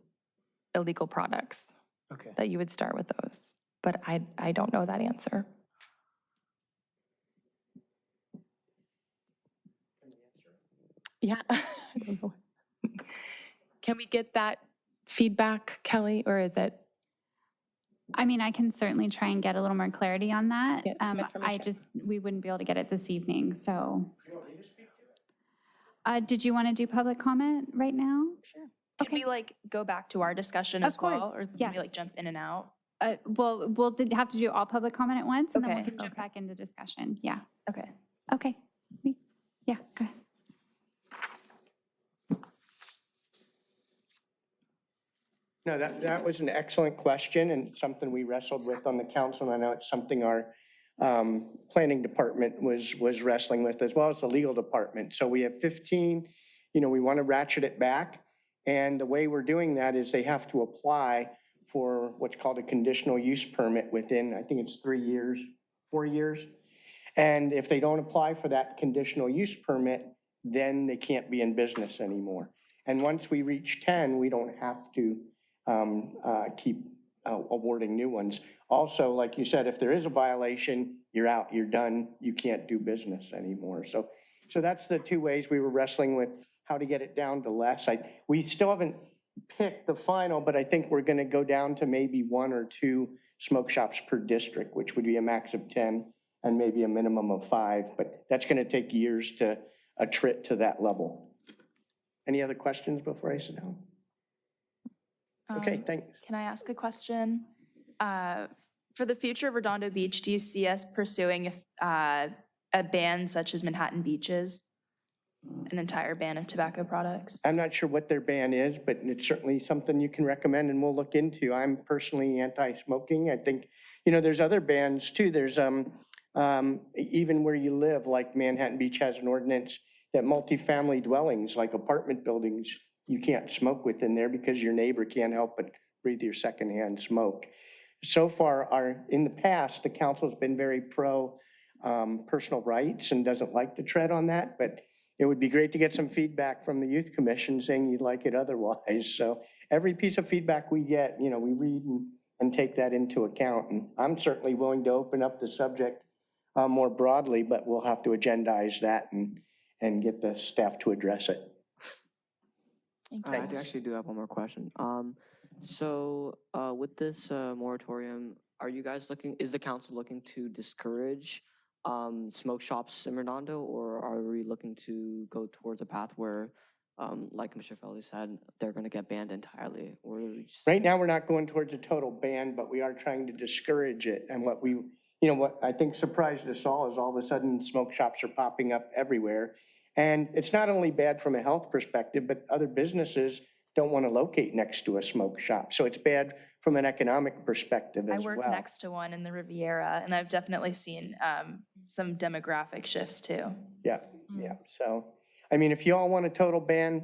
S9: illegal products,
S11: Okay.
S9: that you would start with those. But I don't know that answer. Yeah, I don't know. Can we get that feedback, Kelly, or is it?
S1: I mean, I can certainly try and get a little more clarity on that.
S9: Get some information.
S1: We wouldn't be able to get it this evening, so. Did you want to do public comment right now?
S2: Sure. Could
S1: Okay.
S2: we go back to our discussion
S1: Of
S2: as well?
S1: course,
S2: Or can we
S1: yes.
S2: jump in and out?
S1: Well, we'll have to do all public comment at once, and then we
S2: Okay,
S1: can jump
S2: okay.
S1: back into discussion. Yeah,
S2: Okay.
S1: okay. Yeah, go ahead.
S5: No, that was an excellent question and something we wrestled with on the council. And I know it's something our planning department was wrestling with, as well as the legal department. So we have 15, we want to ratchet it back. And the way we're doing that is they have to apply for what's called a conditional use permit within, I think it's 3 years, 4 years. And if they don't apply for that conditional use permit, then they can't be in business anymore. And once we reach 10, we don't have to keep awarding new ones. Also, like you said, if there is a violation, you're out, you're done, you can't do business anymore. So that's the 2 ways we were wrestling with how to get it down to less. We still haven't picked the final, but I think we're going to go down to maybe 1 or 2 smoke shops per district, which would be a max of 10 and maybe a minimum of 5. But that's going to take years to attrit to that level. Any other questions before I sit down? Okay, thanks.
S2: Can I ask a question? For the future of Redondo Beach, do you see us pursuing a ban such as Manhattan Beaches? An entire ban of tobacco products?
S5: I'm not sure what their ban is, but it's certainly something you can recommend and we'll look into. I'm personally anti-smoking. I think, there's other bans too. There's even where you live, like Manhattan Beach has an ordinance that multifamily dwellings, like apartment buildings, you can't smoke within there because your neighbor can't help but breathe your secondhand smoke. So far, in the past, the council's been very pro personal rights and doesn't like to tread on that, but it would be great to get some feedback from the youth commission saying you'd like it otherwise. So every piece of feedback we get, we read and take that into account. And I'm certainly willing to open up the subject more broadly, but we'll have to agendize that and get the staff to address it.
S7: I actually do have one more question. So with this moratorium, is the council looking to discourage smoke shops in Redondo, or are we looking to go towards a path where, like Commissioner Feldy said, they're going to get banned entirely? Or
S5: Right now, we're not going towards a total ban, but we are trying to discourage it. And what I think surprised us all is all of a sudden smoke shops are popping up everywhere. And it's not only bad from a health perspective, but other businesses don't want to locate next to a smoke shop. So it's bad from an economic perspective as
S2: I work
S5: well.
S2: next to one in the Riviera, and I've definitely seen some demographic shifts too.
S5: Yeah. So, if you all want a total ban,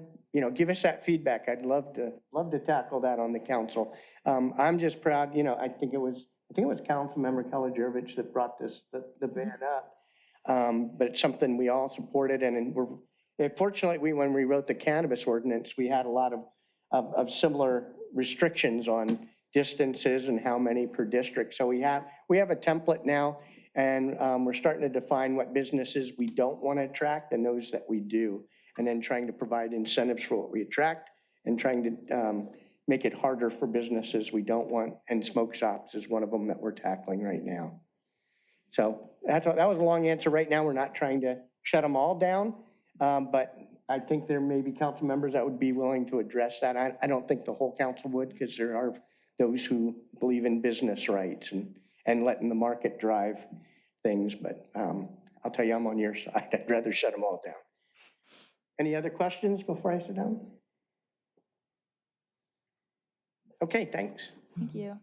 S5: give us that feedback. I'd love to tackle that on the council. I'm just proud, I think it was Councilmember Keller-Jervich that brought the ban up. But it's something we all supported, and fortunately, when we wrote the cannabis ordinance, we had a lot of similar restrictions on distances and how many per district. So we have a template now, and we're starting to define what businesses we don't want to attract and those that we do, and then trying to provide incentives for what we attract and trying to make it harder for businesses we don't want, and smoke shops is one of them that we're tackling right now. So that was a long answer. Right now, we're not trying to shut them all down, but I think there may be council members that would be willing to address that. I don't think the whole council would, because there are those who believe in business rights and letting the market drive things, but I'll tell you, I'm on your side. I'd rather shut them all down. Any other questions before I sit down? Okay, thanks.
S2: Thank you.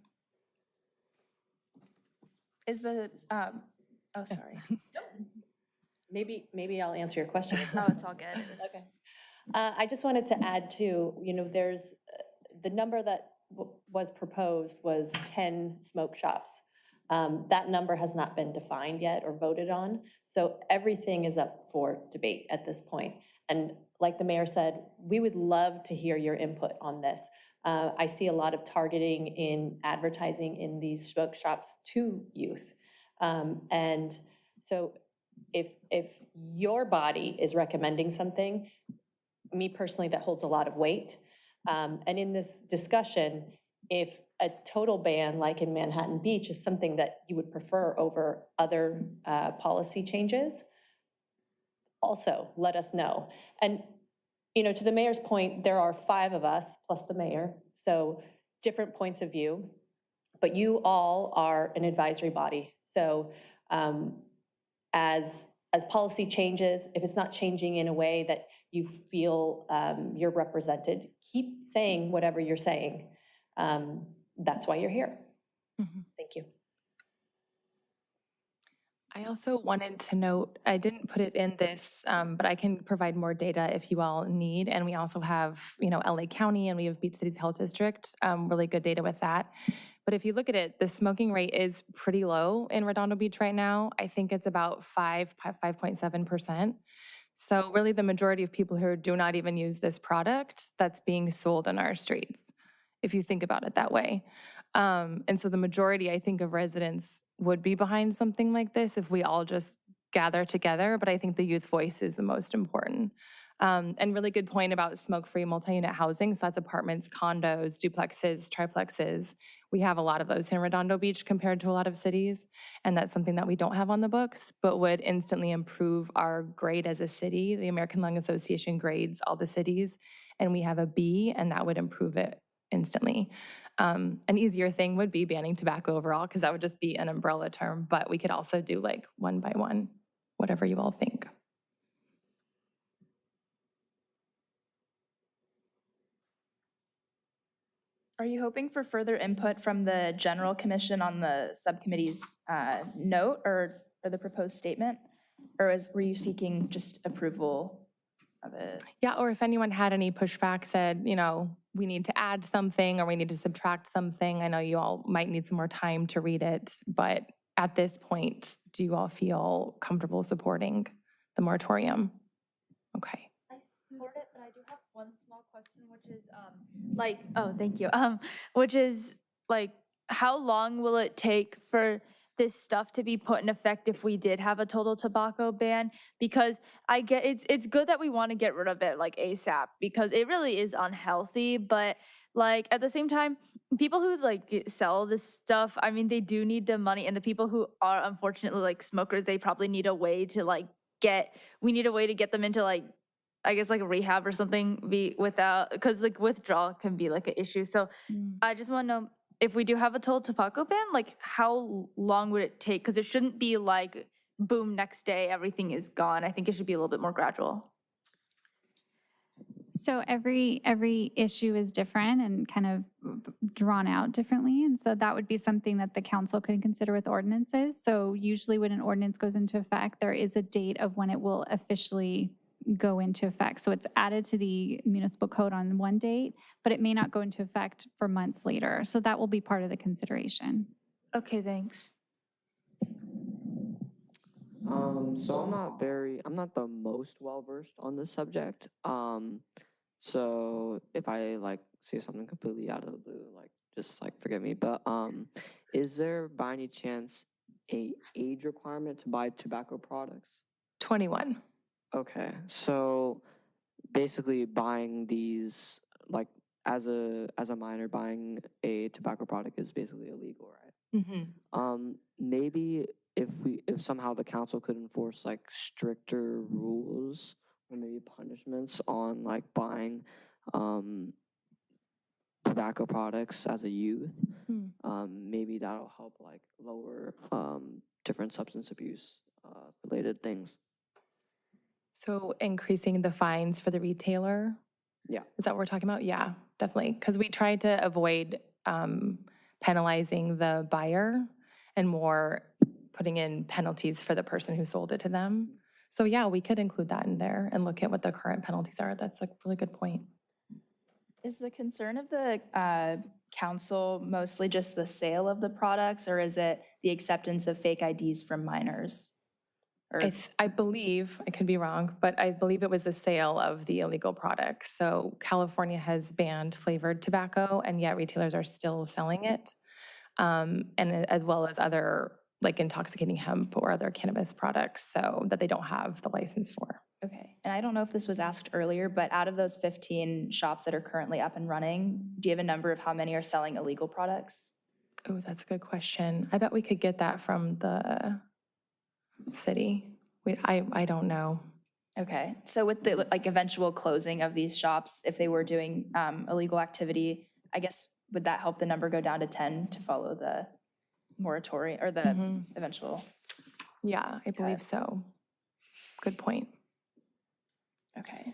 S2: Is the, oh, sorry.
S3: Maybe I'll answer your question.
S2: Oh, it's all good. It was-
S3: Okay. I just wanted to add too, there's, the number that was proposed was 10 smoke shops. That number has not been defined yet or voted on, so everything is up for debate at this point. And like the mayor said, we would love to hear your input on this. I see a lot of targeting in advertising in these smoke shops to youth. And so if your body is recommending something, me personally, that holds a lot of weight. And in this discussion, if a total ban like in Manhattan Beach is something that you would prefer over other policy changes, also let us know. And to the mayor's point, there are 5 of us plus the mayor, so different points of view, but you all are an advisory body. So as policy changes, if it's not changing in a way that you feel you're represented, keep saying whatever you're saying. That's why you're here. Thank you.
S9: I also wanted to note, I didn't put it in this, but I can provide more data if you all need. And we also have, LA County and we have Beach Cities Health District, really good data with that. But if you look at it, the smoking rate is pretty low in Redondo Beach right now. I think it's about 5.7%. So really the majority of people who do not even use this product that's being sold in our streets, if you think about it that way. And so the majority, I think, of residents would be behind something like this if we all just gather together, but I think the youth voice is the most important. And really good point about smoke-free multi-unit housing. So that's apartments, condos, duplexes, triplexes. We have a lot of those in Redondo Beach compared to a lot of cities. And that's something that we don't have on the books, but would instantly improve our grade as a city. The American Lung Association grades all the cities, and we have a B, and that would improve it instantly. An easier thing would be banning tobacco overall, because that would just be an umbrella term, but we could also do like one by one, whatever you all think.
S2: Are you hoping for further input from the General Commission on the subcommittee's note or the proposed statement? Or were you seeking just approval of it?
S9: Yeah, or if anyone had any pushback, said, we need to add something or we need to subtract something. I know you all might need some more time to read it, but at this point, do you all feel comfortable supporting the moratorium? Okay.
S12: I support it, but I do have one small question, which is oh, thank you. Which is how long will it take for this stuff to be put in effect if we did have a total tobacco ban? Because I get it's good that we want to get rid of it ASAP, because it really is unhealthy, but at the same time, people who sell this stuff, I mean, they do need the money, and the people who are unfortunately smokers, they probably need a way to we need a way to get them into I guess rehab or something, because withdrawal can be an issue. So I just want to know, if we do have a total tobacco ban, how long would it take? Because it shouldn't be boom, next day, everything is gone. I think it should be a little bit more gradual.
S1: So every issue is different and kind of drawn out differently. And so that would be something that the council could consider with ordinances. So usually when an ordinance goes into effect, there is a date of when it will officially go into effect. So it's added to the municipal code on one date, but it may not go into effect for months later. So that will be part of the consideration.
S2: Okay, thanks.
S7: So I'm not the most well-versed on this subject. So if I say something completely out of the blue, just forgive me, but is there by any chance a age requirement to buy tobacco products?
S9: 21.
S7: Okay, so basically buying these as a minor, buying a tobacco product is basically illegal, right? Maybe if somehow the council could enforce like stricter rules or maybe punishments on like buying tobacco products as a youth, maybe that'll help like lower different substance abuse related things.
S9: So increasing the fines for the retailer?
S7: Yeah.
S9: Is that what we're talking about? Yeah, definitely. Because we tried to avoid penalizing the buyer and more putting in penalties for the person who sold it to them. So yeah, we could include that in there and look at what the current penalties are. That's a really good point.
S2: Is the concern of the council mostly just the sale of the products, or is it the acceptance of fake IDs from minors? Or
S9: I believe, I could be wrong, but I believe it was the sale of the illegal products. So California has banned flavored tobacco, and yet retailers are still selling it, and as well as other like intoxicating hemp or other cannabis products, so that they don't have the license for.
S2: Okay, and I don't know if this was asked earlier, but out of those 15 shops that are currently up and running, do you have a number of how many are selling illegal products?
S9: Oh, that's a good question. I bet we could get that from the city. I don't know.
S2: Okay, so with the like eventual closing of these shops, if they were doing illegal activity, I guess would that help the number go down to 10 to follow the moratorium or the eventual?
S9: Yeah, I believe so. Good point.
S2: Okay.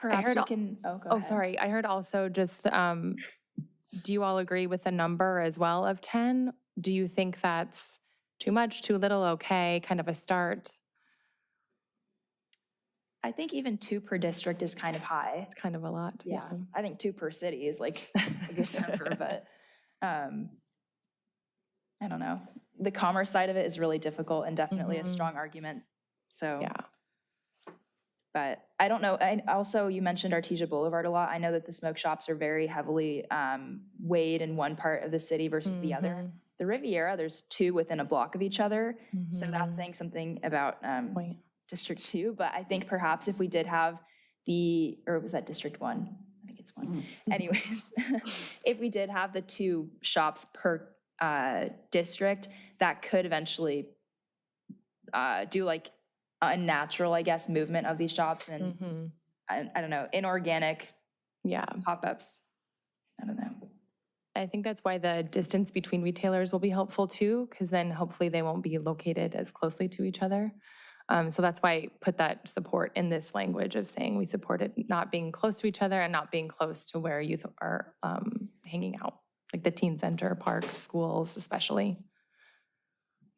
S2: Perhaps we can, go
S9: Oh,
S2: ahead.
S9: sorry. I heard also just, do you all agree with the number as well of 10? Do you think that's too much, too little, okay, kind of a start?
S2: I think even 2 per district is kind of high.
S9: It's kind of a lot.
S2: Yeah, I think 2 per city is like a good number, but I don't know. The commerce side of it is really difficult and definitely a strong argument. So,
S9: Yeah.
S2: but I don't know. I also, you mentioned Artesia Boulevard a lot. I know that the smoke shops are very heavily weighed in one part of the city versus the other. The Riviera, there's 2 within a block of each other. So that's saying something about District 2. But I think perhaps if we did have or was that District 1? I think it's 1. Anyways, if we did have the 2 shops per district, that could eventually do like a natural, I guess, movement of these shops and I don't know, inorganic pop-ups. I don't know.
S9: I think that's why the distance between retailers will be helpful too, because then hopefully they won't be located as closely to each other. So that's why I put that support in this language of saying we support it not being close to each other and not being close to where youth are hanging out, like the teen center, parks, schools especially.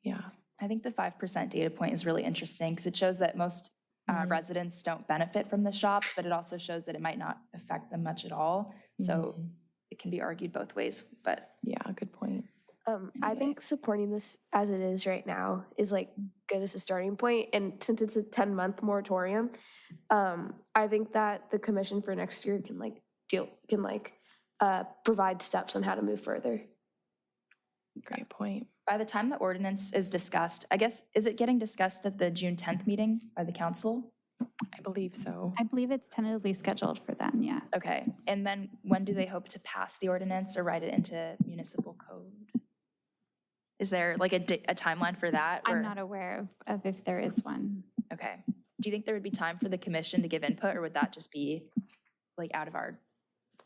S9: Yeah.
S2: I think the 5% data point is really interesting because it shows that most residents don't benefit from the shops, but it also shows that it might not affect them much at all. So it can be argued both ways, but.
S9: Yeah, good point.
S4: I think supporting this as it is right now is like good as a starting point. And since it's a 10-month moratorium, I think that the commission for next year can provide steps on how to move further.
S9: Great point.
S2: By the time the ordinance is discussed, I guess, is it getting discussed at the June 10th meeting by the council?
S9: I believe so.
S1: I believe it's tentatively scheduled for then, yes.
S2: Okay, and then when do they hope to pass the ordinance or write it into municipal code? Is there like a timeline for that?
S1: I'm not aware of if there is one.
S2: Okay. Do you think there would be time for the commission to give input, or would that just be like out of our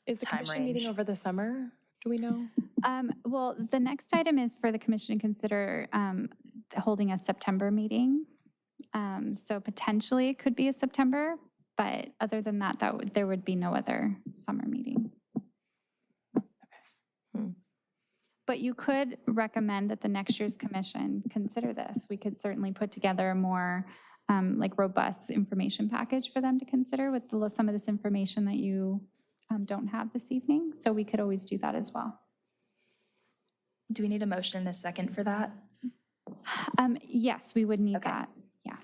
S9: Is the
S2: time
S9: commission meeting
S2: range?
S9: over the summer? Do we know?
S1: Well, the next item is for the commission to consider holding a September meeting. So potentially it could be a September, but other than that, there would be no other summer meeting. But you could recommend that the next year's commission consider this. We could certainly put together a more like robust information package for them to consider with some of this information that you don't have this evening. So we could always do that as well.
S2: Do we need a motion and a second for that?
S1: Yes, we would need
S2: Okay.
S1: that. Yeah.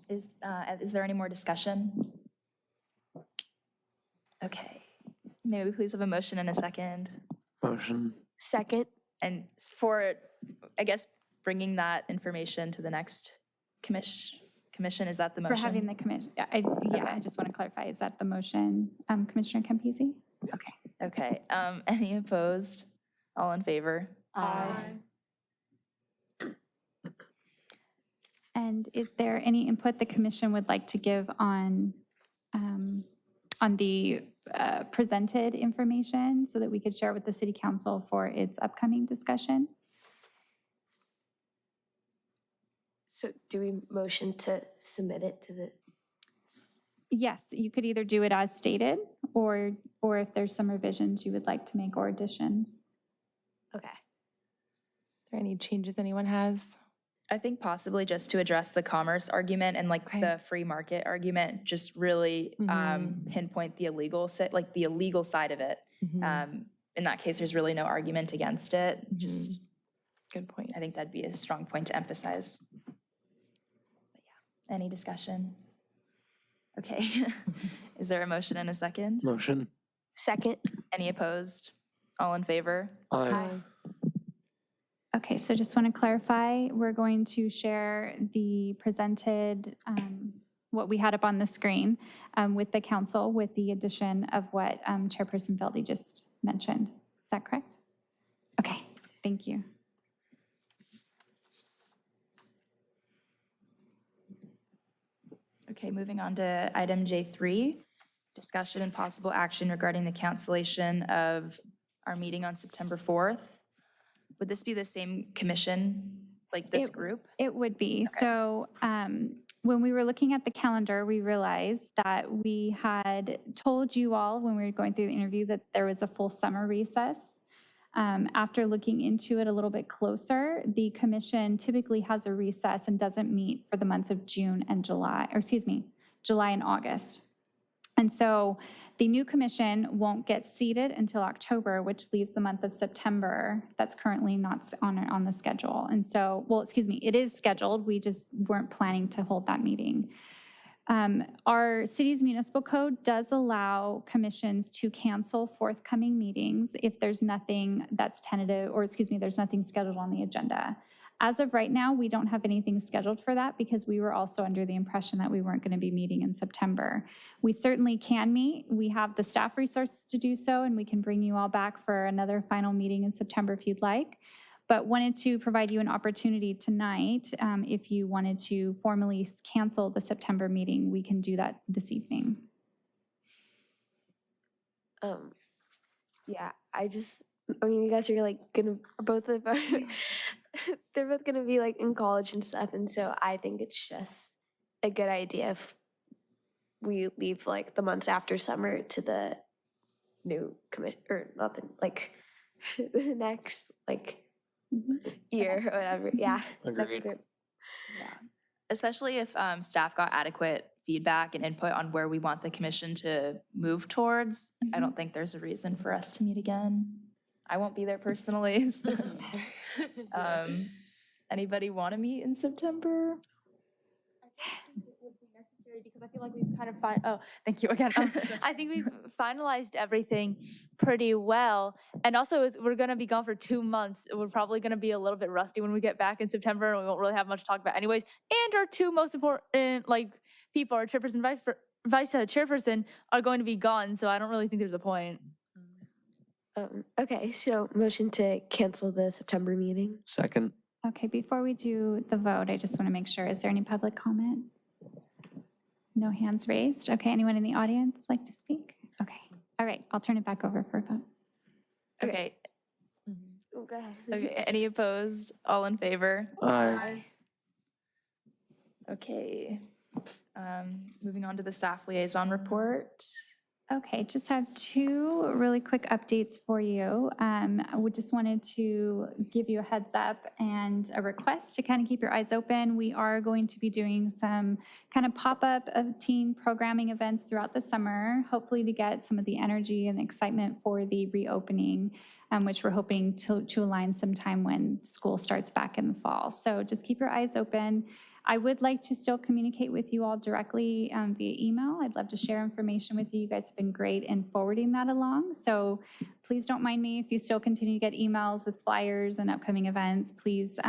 S2: Is there any more discussion? Okay. May we please have a motion and a second?
S7: Motion.
S4: Second.
S2: And for, I guess, bringing that information to the next commission, is that the motion?
S1: For having the commission, I just want to clarify, is that the motion, Commissioner Campisi?
S12: Okay, any opposed? All in favor?
S1: And is there any input the commission would like to give on the presented information so that we could share with the city council for its upcoming discussion?
S4: So do we motion to submit it to the,
S1: Yes, you could either do it as stated, or if there's some revisions you would like to make or additions.
S4: okay.
S9: Are there any changes anyone has?
S13: I think possibly just to address the commerce argument and like
S9: Okay.
S13: the free market argument, just really pinpoint the illegal the illegal side of it. In that case, there's really no argument against it. Just,
S9: Good point.
S13: I think that'd be a strong point to emphasize. But yeah, any discussion? Okay. Is there a motion and a second?
S14: Motion.
S4: Second.
S13: Any opposed? All in favor?
S14: Aye.
S1: Okay, so just want to clarify, we're going to share the presented, what we had up on the screen with the council with the addition of what Chairperson Feldy just mentioned. Is that correct? Okay, thank you.
S13: Okay, moving on to item J3, discussion and possible action regarding the cancellation of our meeting on September 4th. Would this be the same commission, like this group?
S1: It would be. So when we were looking at the calendar, we realized that we had told you all when we were going through the interview that there was a full summer recess. After looking into it a little bit closer, the commission typically has a recess and doesn't meet for the months of June and July, or excuse me, July and August. And so the new commission won't get seated until October, which leaves the month of September that's currently not on the schedule. And so, well, excuse me, it is scheduled. We just weren't planning to hold that meeting. Our city's municipal code does allow commissions to cancel forthcoming meetings if there's nothing that's tentative, or excuse me, there's nothing scheduled on the agenda. As of right now, we don't have anything scheduled for that because we were also under the impression that we weren't going to be meeting in September. We certainly can meet. We have the staff resources to do so, and we can bring you all back for another final meeting in September if you'd like. But wanted to provide you an opportunity tonight. If you wanted to formally cancel the September meeting, we can do that this evening.
S4: Yeah, I mean, you guys are like both of our, they're both gonna be like in college and stuff. And so I think it's just a good idea if we leave like the months after summer to the new or nothing, like the next year or whatever. Yeah. Next
S14: Agreed.
S4: group.
S13: Yeah. Especially if staff got adequate feedback and input on where we want the commission to move towards. I don't think there's a reason for us to meet again. I won't be there personally. So. Anybody want to meet in September?
S12: Because I feel like we've kind of thank you again. I think we've finalized everything pretty well. And also, we're going to be gone for 2 months. We're probably going to be a little bit rusty when we get back in September, and we won't really have much to talk about anyways. And our two most important people, our chairperson, vice chairperson, are going to be gone. So I don't really think there's a point.
S4: Okay, so motion to cancel the September meeting.
S14: Second.
S1: Okay, before we do the vote, I just want to make sure, is there any public comment? No hands raised. Okay, anyone in the audience like to speak? Okay, all right, I'll turn it back over for a vote.
S13: Okay.
S4: Oh, go ahead.
S13: Okay. Any opposed? All in favor?
S14: Aye.
S13: Okay. Moving on to the staff liaison report.
S1: Okay, just have two really quick updates for you. We just wanted to give you a heads up and a request to kind of keep your eyes open. We are going to be doing some kind of pop-up of teen programming events throughout the summer, hopefully to get some of the energy and excitement for the reopening, which we're hoping to align sometime when school starts back in the fall. So just keep your eyes open. I would like to still communicate with you all directly via email. I'd love to share information with you. You guys have been great in forwarding that along. So please don't mind me if you still continue to get emails with flyers and upcoming events. Please,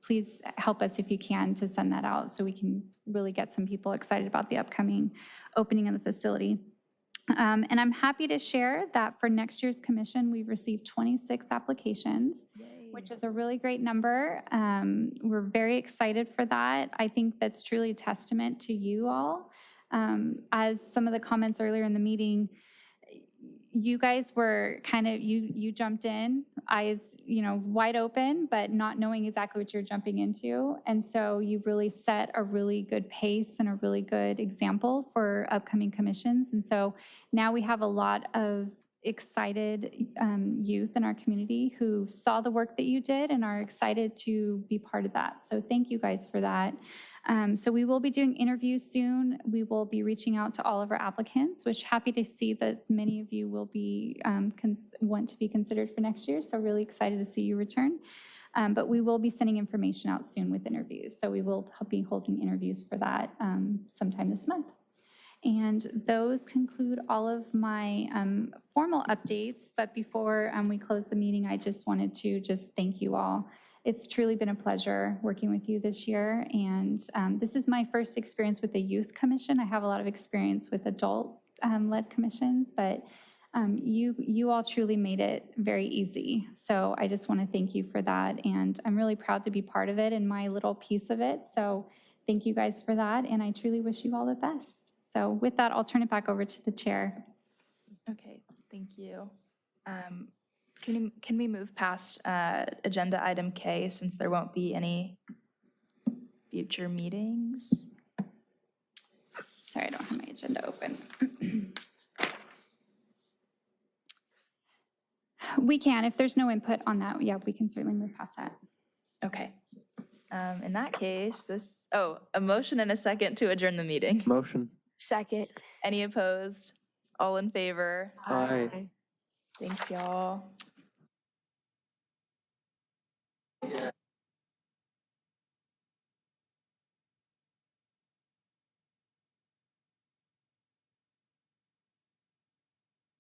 S1: please help us if you can to send that out so we can really get some people excited about the upcoming opening of the facility. And I'm happy to share that for next year's commission, we've received 26 applications, which is a really great number. We're very excited for that. I think that's truly a testament to you all. As some of the comments earlier in the meeting, you guys were kind of, you jumped in, eyes, wide open, but not knowing exactly what you're jumping into. And so you really set a really good pace and a really good example for upcoming commissions. And so now we have a lot of excited youth in our community who saw the work that you did and are excited to be part of that. So thank you guys for that. So we will be doing interviews soon. We will be reaching out to all of our applicants, which happy to see that many of you will be want to be considered for next year. So really excited to see you return. But we will be sending information out soon with interviews. So we will be holding interviews for that sometime this month. And those conclude all of my formal updates. But before we close the meeting, I just wanted to thank you all. It's truly been a pleasure working with you this year. And this is my first experience with the Youth Commission. I have a lot of experience with adult-led commissions, but you all truly made it very easy. So I just want to thank you for that. And I'm really proud to be part of it and my little piece of it. So thank you guys for that. And I truly wish you all the best. So with that, I'll turn it back over to the chair.
S13: Okay, thank you. Can we move past agenda item K since there won't be any future meetings?
S1: Sorry, I don't have my agenda open. We can, if there's no input on that, yeah, we can certainly move past that.
S13: Okay. In that case, a motion and a second to adjourn the meeting.
S7: Motion.
S4: Second.
S13: Any opposed? All in favor?
S7: Aye.
S13: Thanks, y'all.